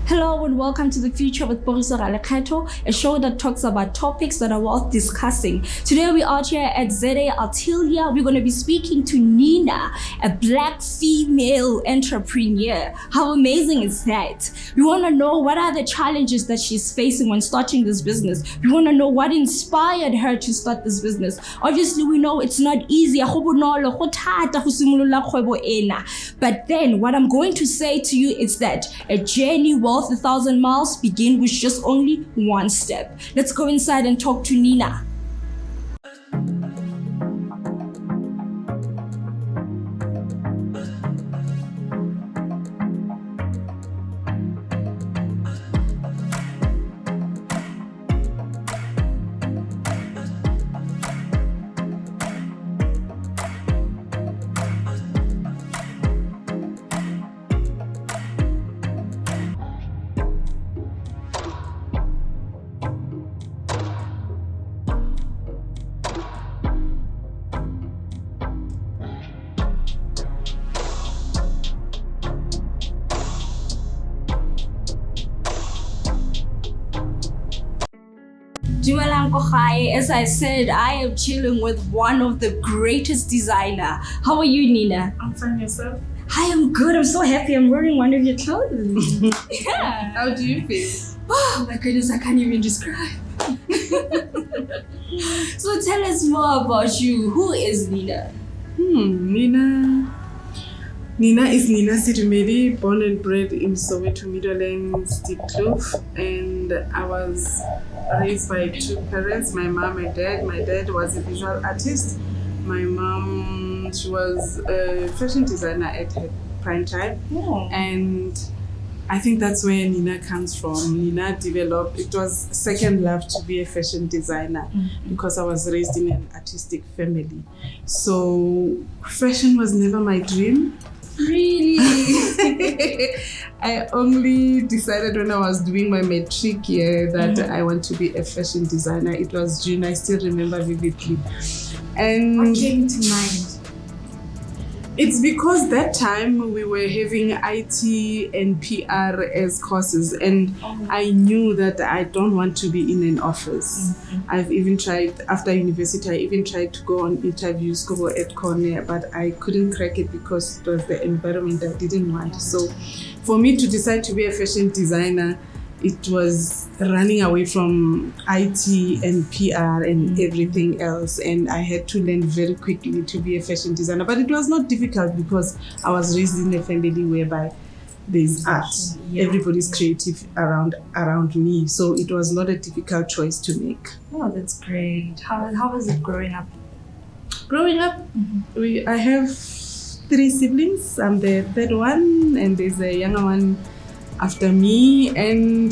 Hello and welcome to The Future with Poriso Galekgetho, a show that talks about topics that are worth discussing. Today we're out here at ZA Artilia. We're going to be speaking to Nina, a black female entrepreneur. How amazing is that? We want to know what are the challenges that she's facing when starting this business. We want to know what inspired her to start this business. Obviously, we know it's not easy. But then what I'm going to say to you is that a journey worth 1,000 miles begin with just only one step. Let's go inside and talk to Nina. As I said, I am chilling with one of the greatest designer. How are you, Nina? I'm fine, yourself? I am good. I'm so happy I'm wearing one of your clothes. Yeah. How do you feel? Oh my goodness, I can't even describe. So tell us more about you. Who is Nina? Nina is Nina Sedumedi, born and bred in Soweto, Midlands, Diepkloof, and I was raised by two parents, my mom and dad. My dad was a visual artist. My mom, she was a fashion designer at her prime time. Oh. And I think that's where Nina comes from. Nina developed, it was second love to be a fashion designer because I was raised in an artistic family. So fashion was never my dream. Really? I only decided when I was doing my matric year that I want to be a fashion designer. It was June, I still remember vividly. And What came to mind? it's because that time we were having IT and PR as courses, and I knew that I don't want to be in an office. I've even tried, after university, I even tried to go on interviews, go at Cornell, but I couldn't crack it because it was the environment I didn't want. So for me to decide to be a fashion designer, it was running away from IT and PR and everything else, and I had to learn very quickly to be a fashion designer. But it was not difficult because I was raised in a family whereby there's art. Everybody's creative around me, so it was not a difficult choice to make. Oh, that's great. How was it growing up? Growing up, I have 3 siblings. I'm the third one, and there's a younger one after me, and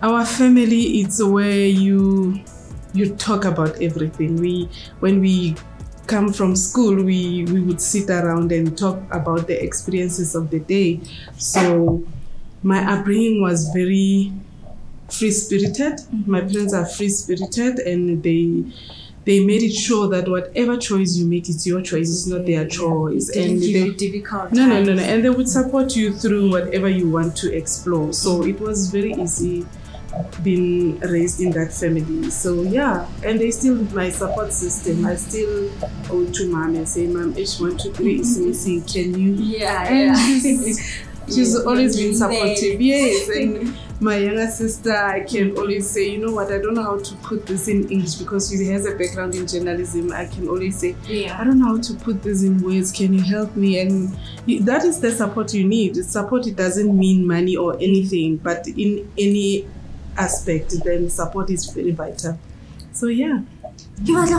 our family, it's where you talk about everything. When we come from school, we would sit around and talk about the experiences of the day. So my upbringing was very free-spirited. My parents are free-spirited, and they made it sure that whatever choice you make, it's your choice, it's not their choice. And they difficult. No. And they would support you through whatever you want to explore. So it was very easy being raised in that family. So yeah, and they still my support system. I still go to mom and say, Mom, H1, 2, 3 is missing. Can you? Yeah. She's always been supportive. Yes. And my younger sister, I can always say, you know what, I don't know how to put this in English because she has a background in journalism. I can always say, I don't know how to put this in words. Can you help me? And that is the support you need. Support, it doesn't mean money or anything, but in any aspect, then support is very vital. So yeah. Did you like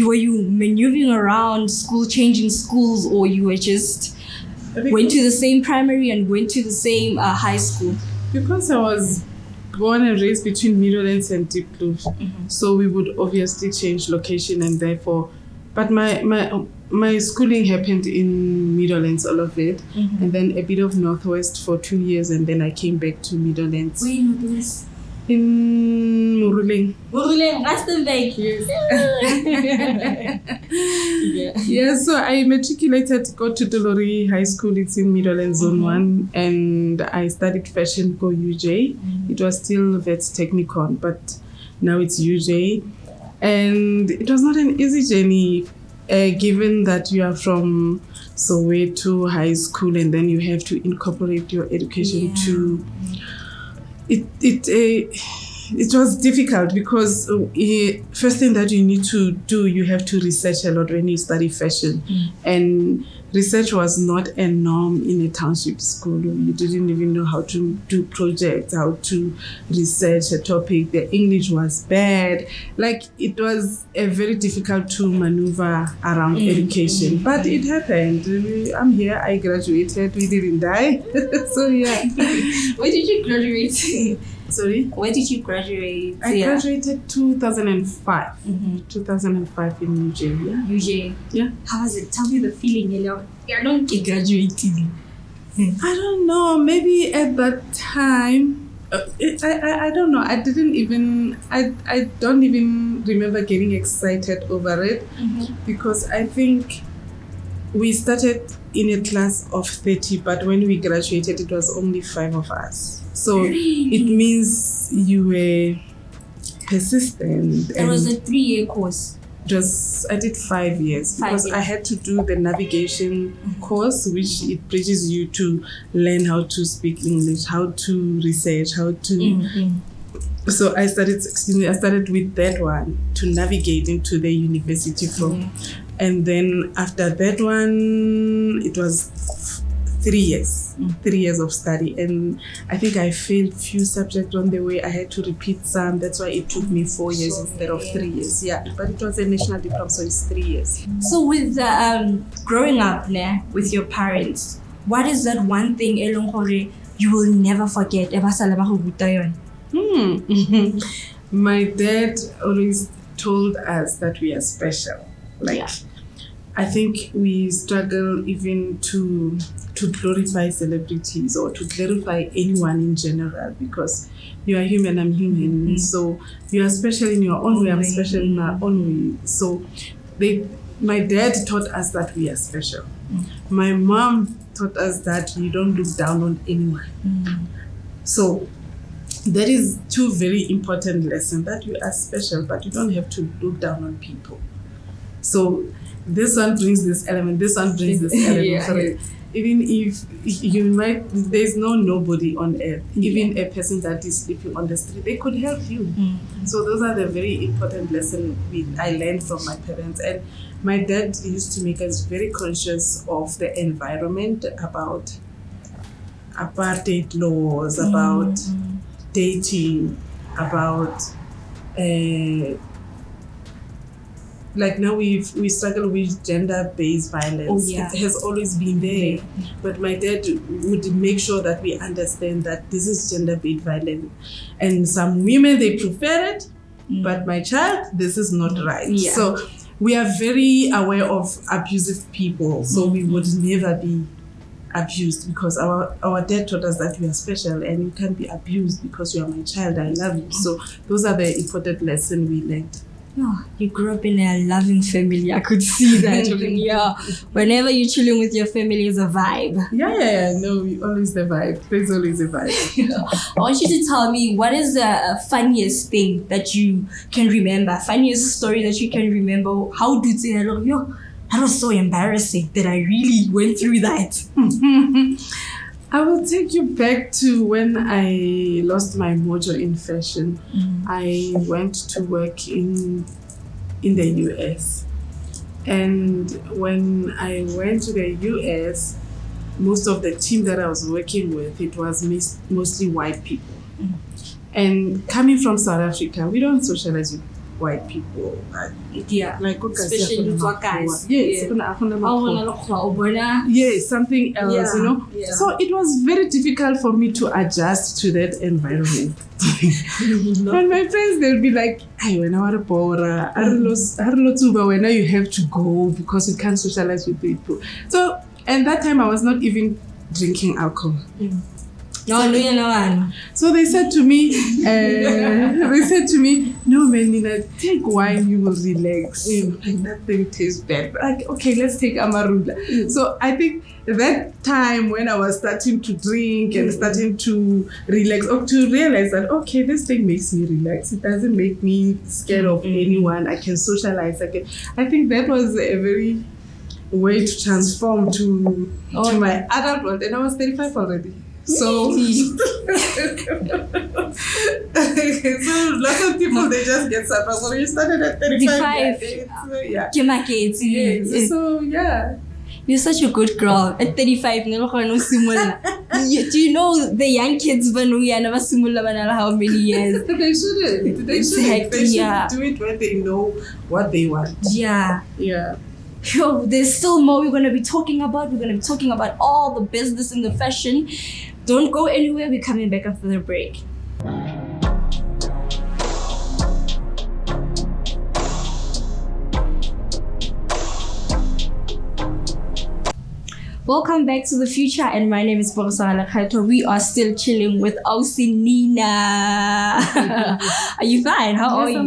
were you maneuvering around school, changing schools, or you were just went to the same primary and went to the same high school? Because I was born and raised between Midlands and Diepkloof, so we would obviously change location, and therefore, but my schooling happened in Midlands, all of it, and then a bit of Northwest for 2 years, and then I came back to Midlands. Where in Northwest? In Muruleng. Muruleng, Rustenburg. Yes. Yeah, so I matriculated, got to Dolori High School. It's in Middleland Zone 1. And I studied fashion for UJ. It was still Vets Technicon, but now it's UJ. And it was not an easy journey, given that you are from Soweto High School and then you have to incorporate your education to... It was difficult because first thing that you need to do, you have to research a lot when you study fashion. And research was not a norm in a township school. You didn't even know how to do projects, how to research a topic. The English was bad. Like, it was a very difficult to maneuver around education. But it happened. I'm here, I graduated, we didn't die. So yeah. Where did you graduate? Sorry? Where did you graduate? I graduated 2005. 2005 in UJ. Yeah. UJ. Yeah. How was it? Tell me the feeling. I don't get graduating. I don't know. Maybe at that time, I don't know. I don't even remember getting excited over it because I think we started in a class of 30, but when we graduated, it was only 5 of us. So it means you were persistent. It was a 3-year course. I did 5 years because I had to do the navigation course, which it teaches you to learn how to speak English, how to research, how to... So I started with that one to navigate into the university from. And then after that one, it was 3 years. 3 years of study. And I think I failed few subjects on the way. I had to repeat some. That's why it took me 4 years instead of 3 years. Yeah, but it was a national diploma, so it's 3 years. So with growing up with your parents, what is that one thing you will never forget? My dad always told us that we are special. I think we struggle even to glorify celebrities or to glorify anyone in general because you are human, I'm human. So you are special in your own way, I'm special in my own way. So my dad taught us that we are special. My mom taught us that you don't look down on anyone. So that is 2 very important lessons, that you are special, but you don't have to look down on people. So this one brings this element, this one brings this element. Even if there's nobody on earth, even a person that is sleeping on the street, they could help you. So those are the very important lessons I learned from my parents. And my dad used to make us very conscious of the environment, about apartheid laws, about dating, about like now we struggle with gender-based violence. It has always been there, but my dad would make sure that we understand that this is gender-based violence, and some women they prefer it, but my child, this is not right. So we are very aware of abusive people, so we would never be abused because our dad taught us that we are special and you can't be abused because you are my child, I love you. So those are the important lessons we learned. Oh, you grew up in a loving family. I could see that. Whenever you're chilling with your family, is a vibe. No, always the vibe. There's always a vibe. I want you to tell me, what is the funniest thing that you can remember? Funniest story that you can remember? How do you say that? That was so embarrassing that I really went through that. I will take you back to when I lost my mojo in fashion. I went to work in the US. And when I went to the US, most of the team that I was working with, it was mostly white people. And coming from South Africa, we don't socialize with white people. Like especially guys. Yes, something else, you know. So it was very difficult for me to adjust to that environment. And my friends, they'll be like, when you have to go because you can't socialize with people. So at that time I was not even drinking alcohol. No, no, no. So they said to me, no man, Nina, take wine, you will relax. Like, that thing tastes bad. Like, okay, let's take Amarula. So I think that time when I was starting to drink and starting to relax, or to realize that, okay, this thing makes me relax. It doesn't make me scared of anyone. I can socialize. I think that was a very way to transform to my adult world. And I was 35 already. So, lots of people, they just get surprised. So you started at 35. Yes. So, yeah. You're such a good girl. At 35, do you know the young kids never how many years? They shouldn't. They should do it when they know what they want. Yeah. Yeah. Yo, there's still more we're going to be talking about. We're going to be talking about all the business in the fashion. Don't go anywhere. We're coming back after the break. Welcome back to the future, and my name is Borisana Lekhaito. We are still chilling with Ausi Nina. Are you fine? How are you?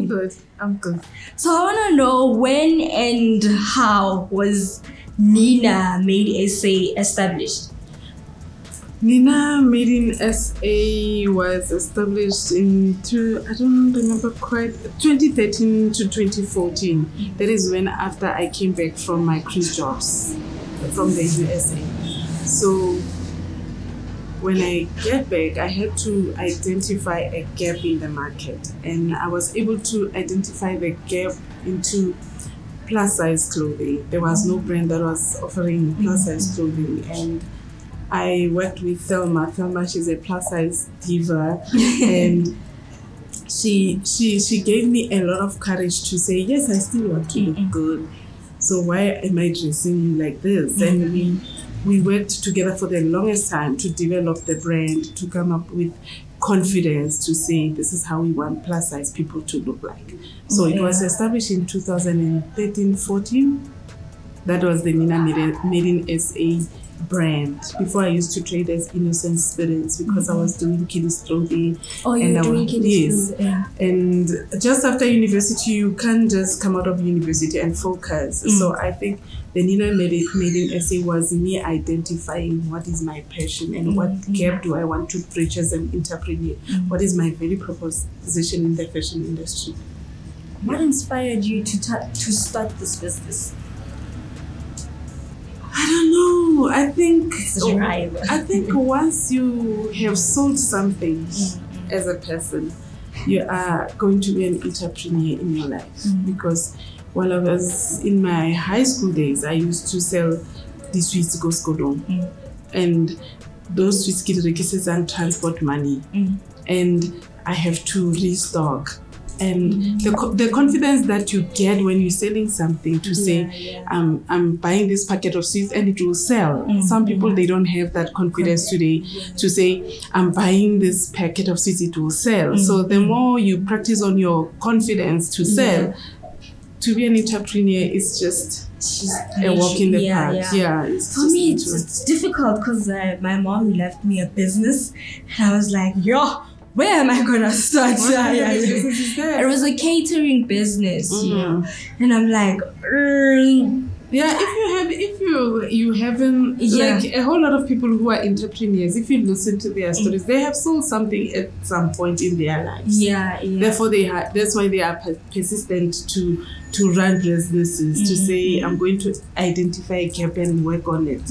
I'm good. So I want to know, when and how was Nina Made SA established? Nina Made in SA was established in 2013 to 2014. That is when, after I came back from my cruise jobs from the USA. So when I get back, I had to identify a gap in the market, and I was able to identify the gap into plus size clothing. There was no brand that was offering plus size clothing, and I worked with Thelma. Thelma, she's a plus size diva, and she gave me a lot of courage to say, yes, I still want to look good. So why am I dressing like this? And we worked together for the longest time to develop the brand, to come up with confidence to say, this is how we want plus size people to look like. So it was established in 2013-14. That was the Nina Made in SA brand. Before, I used to trade as Innocent Spirits because I was doing kiddies clothing. Oh, you were doing kiddies clothing. Yes. And just after university, you can't just come out of university and focus. So I think the Nina Made in SA was me identifying what is my passion and what gap do I want to bridge as an entrepreneur. What is my value proposition in the fashion industry? What inspired you to start this business? I don't know. I think once you have sold something as a person, you are going to be an entrepreneur in your life. Because while I was in my high school days, I used to sell the sweets Goskodong. And those sweets get and transport money. And I have to restock. And the confidence that you get when you're selling something to say, I'm buying this packet of sweets and it will sell. Some people, they don't have that confidence today to say, I'm buying this packet of sweets, it will sell. So the more you practice on your confidence to sell, to be an entrepreneur is just a walk in the park. For me, it's difficult because my mom left me a business, and I was like, where am I gonna start? It was a catering business, and I'm like, if you haven't, like a whole lot of people who are entrepreneurs, if you listen to their stories, they have sold something at some point in their lives. Therefore, that's why they are persistent to run businesses, to say, I'm going to identify a gap and work on it.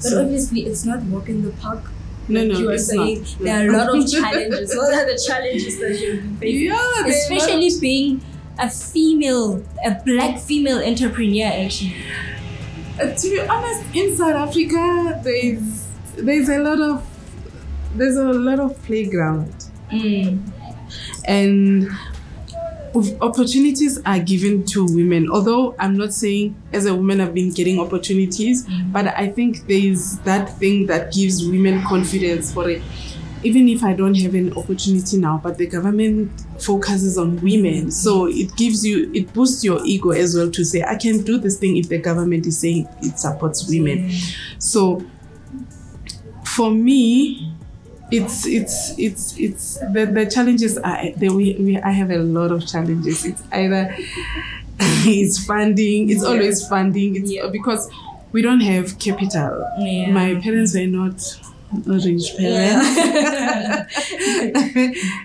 But obviously, it's not walk in the park. No, you are saying not. There are a lot of challenges. What are the challenges that you've been facing? Especially being a black female entrepreneur, actually. To be honest, in South Africa, there's a lot of playground, and opportunities are given to women. Although I'm not saying as a woman I've been getting opportunities, but I think there's that thing that gives women confidence for it. Even if I don't have an opportunity now, but the government focuses on women, so it boosts your ego as well to say, I can do this thing if the government is saying it supports women. So for me, it's the challenges are I have a lot of challenges. It's either it's funding, it's always funding. It's because we don't have capital. Yeah. My parents were not rich parents.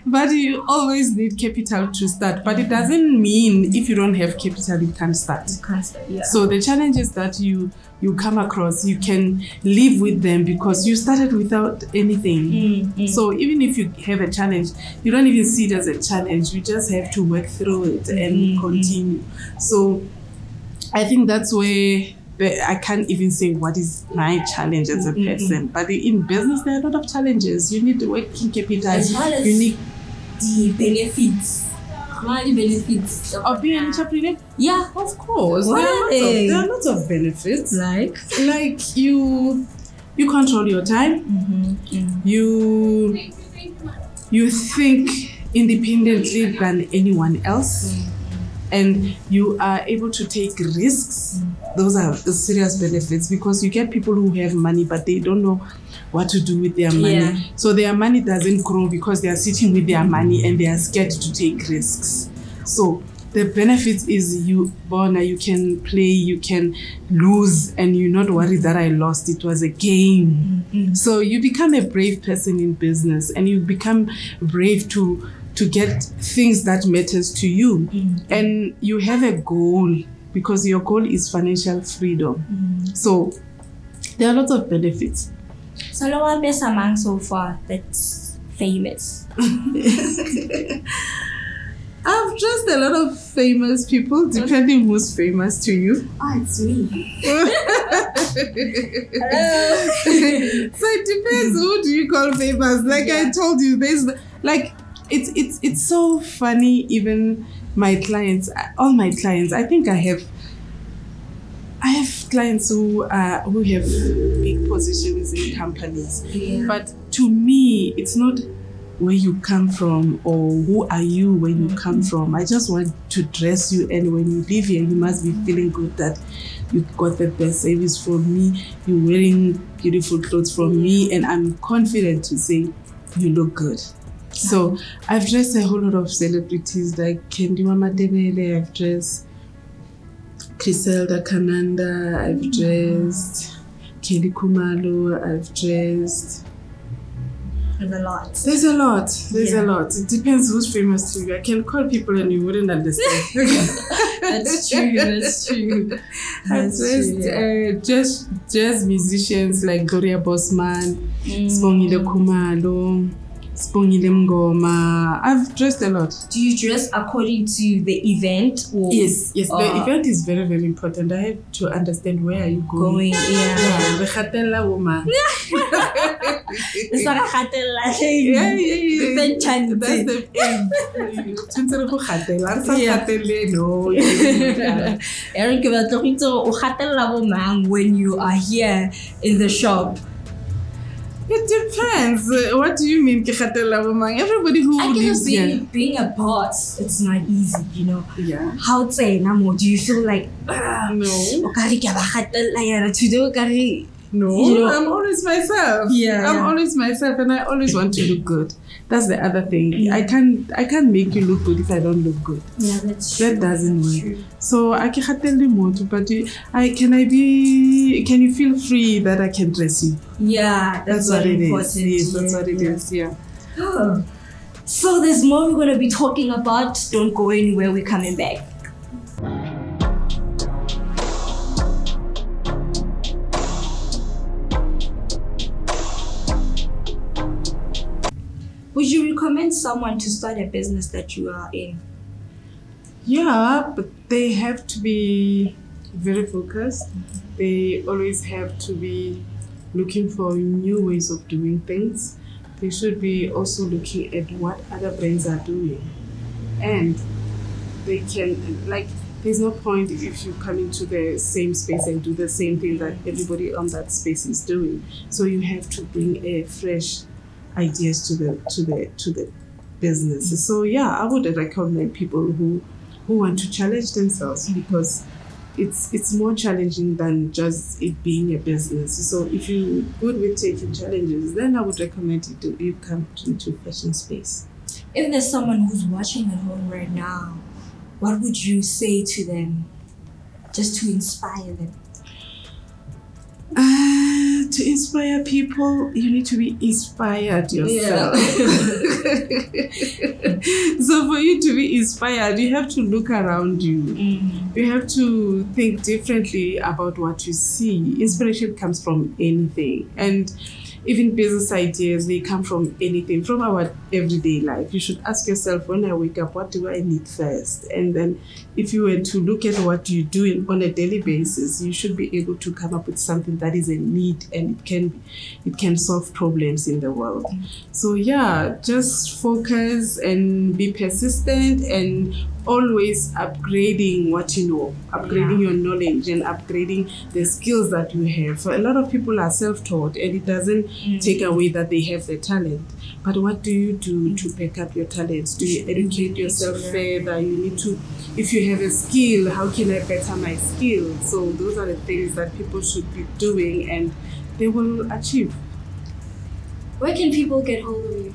But you always need capital to start. But it doesn't mean if you don't have capital you can't start. Yeah. So the challenges that you come across, you can live with them because you started without anything. So even if you have a challenge, you don't even see it as a challenge. You just have to work through it and continue. So I think that's where I can't even say what is my challenge as a person. But in business, there are a lot of challenges. You need working capital. As well as you need the benefits. Money benefits of being an entrepreneur. Yeah, Of course, What there are lots of benefits. like You control your time. You think independently than anyone else, and you are able to take risks. Those are the serious benefits because you get people who have money but they don't know what to do with their money. Yeah. So their money doesn't grow because they are sitting with their money and they are scared to take risks. So the benefit is you can play, you can lose, and you're not worried that I lost. It was a game. So you become a brave person in business, and you become brave to get things that matters to you. And you have a goal because your goal is financial freedom. So there are lots of benefits. so long as among so far that's famous. I've just a lot of famous people, depending who's famous to you. Oh, it's me. So it depends who do you call famous. Like I told you, there's like it's so funny. Even my clients, all my clients, I think I have clients who have big positions in companies. But to me, it's not where you come from or who are you when you come from. I just want to dress you, and when you leave here, you must be feeling good that you got the best service from me, you're wearing beautiful clothes from me, and I'm confident to say you look good. So I've dressed a whole lot of celebrities like Kendiwa Madebele, I've dressed Griselda Kananda, I've dressed Kelly Kumalo, I've dressed... There's a lot. There's a lot. It depends who's famous to you. I can call people and you wouldn't understand. That's true. Just jazz musicians like Gloria Bosman, Spongile Kumalo, Spongile Mngoma. I've dressed a lot. Do you dress according to the event? Or Yes. The event is very, very important. I have to understand where are you going. The Khatella woman. It's not a khatella thing. Yeah. That's the end. When you are here in the shop. It depends. What do you mean, everybody who I lives can here? being a boss, it's not easy, you know. Yeah. How say Namo? Do you feel like No. No, You know, I'm always myself. I'm always myself, and I always want to look good. That's the other thing. I can't make you look good if I don't look good. Yeah, that's true. That doesn't work. True. So I can tell you more, but can you feel free that I can dress you? Yeah, that's what it important. is. Yes, that's what it is. Yeah. Oh. So there's more we're going to be talking about. Don't go anywhere. We're coming back. Would you recommend someone to start a business that you are in? Yeah, but they have to be very focused. They always have to be looking for new ways of doing things. They should be also looking at what other brands are doing. And they can, there's no point if you come into the same space and do the same thing that everybody on that space is doing. So you have to bring a fresh ideas to the business. So yeah, I would recommend people who want to challenge themselves, because it's more challenging than just it being a business. So if you're good with taking challenges, then I would recommend you come into fashion space. If there's someone who's watching at home right now, what would you say to them just to inspire them? To inspire people, you need to be inspired yourself. So for you to be inspired, you have to look around you. You have to think differently about what you see. Inspiration comes from anything. And even business ideas, they come from anything, from our everyday life. You should ask yourself, when I wake up, what do I need first? And then if you were to look at what you do on a daily basis, you should be able to come up with something that is a need, and it can solve problems in the world. So yeah, just focus and be persistent and always upgrading what you know, upgrading your knowledge and upgrading the skills that you have. So a lot of people are self-taught, and it doesn't take away that they have the talent. But what do you do to pick up your talents? Do you educate yourself further? You need to, if you have a skill, how can I better my skill? So those are the things that people should be doing, and they will achieve. Where can people get hold of you?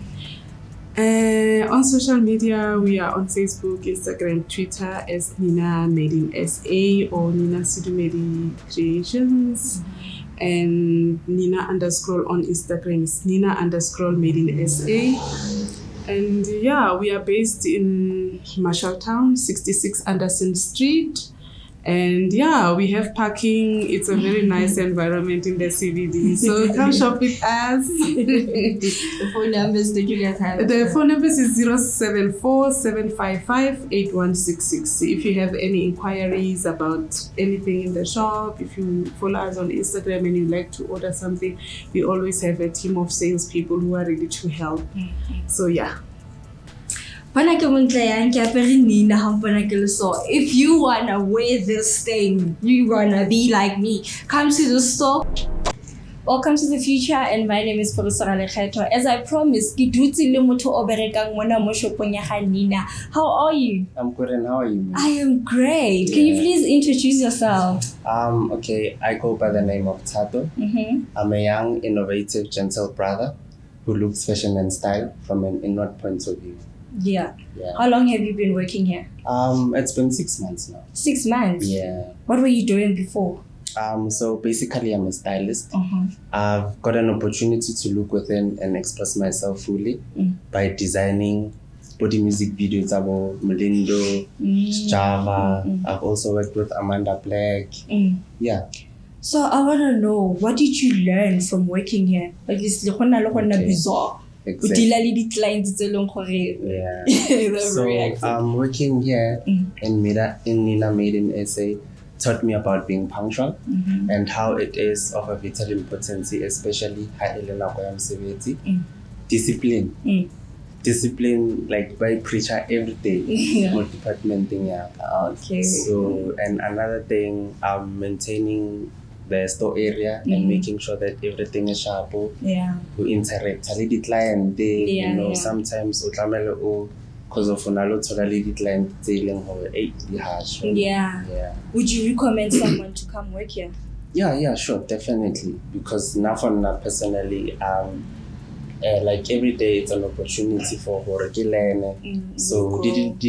On social media, we are on Facebook, Instagram, Twitter as Nina Made in SA or Nina Sedumedi Creations. And Nina _ on Instagram is Nina _ Made in SA. And yeah, we are based in Marshalltown, 66 Anderson Street. And yeah, we have parking. It's a very nice environment in the CBD. So come shop with us. The phone numbers that you guys have? The phone numbers is 074-755-8166. If you have any inquiries about anything in the shop, if you follow us on Instagram and you like to order something, we always have a team of salespeople who are ready to help. So yeah. If you wanna wear this thing, you wanna be like me, come to the store. Welcome to the future, and my name is Professor Lekgetho. As I promised, Nina, how are you? I'm good, and how are you? I am great. Can you please introduce yourself? Okay, I go by the name of Tato. I'm a young, innovative, gentle brother who looks fashion and style from an inward point of view. Yeah. How long have you been working here? It's been 6 months now. 6 months? Yeah. What were you doing before? So basically, I'm a stylist. I've got an opportunity to look within and express myself fully by designing body music videos about Melindo, Java. I've also worked with Amanda Black. Yeah. So I want to know, what did you learn from working here? Exactly. Yeah. So working here in Nina Made in SA taught me about being punctual and how it is of a vital importance, especially discipline. Discipline, like by preacher every day. Department thing, yeah. Okay. So, and another thing, maintaining the store area and making sure that everything is sharp. Yeah. We interact with the client. Sometimes because of totally the client telling how the harsh. Yeah. Would you recommend someone to come work here? Yeah, sure, definitely. Because now for me personally, like every day it's an opportunity for learn. So didn't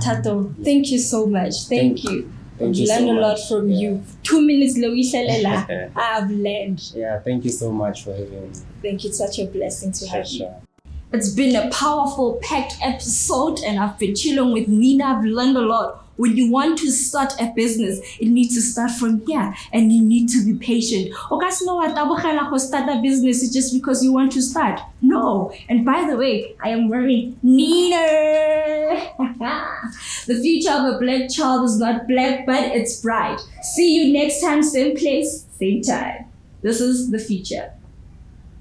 Tato, thank you so much. Thank you. Thank you learned so a lot much. from you. 2 minutes, I've learned. Yeah, thank you so much for having me. Thank you. It's such a blessing to have you. Sure. It's been a powerful, packed episode, and I've been chilling with Nina. I've learned a lot. When you want to start a business, it needs to start from here, and you need to be patient. Start a business is just because you want to start. No. And by the way, I am wearing Nina. The future of a black child is not black, but it's bright. See you next time, same place, same time. This is the future.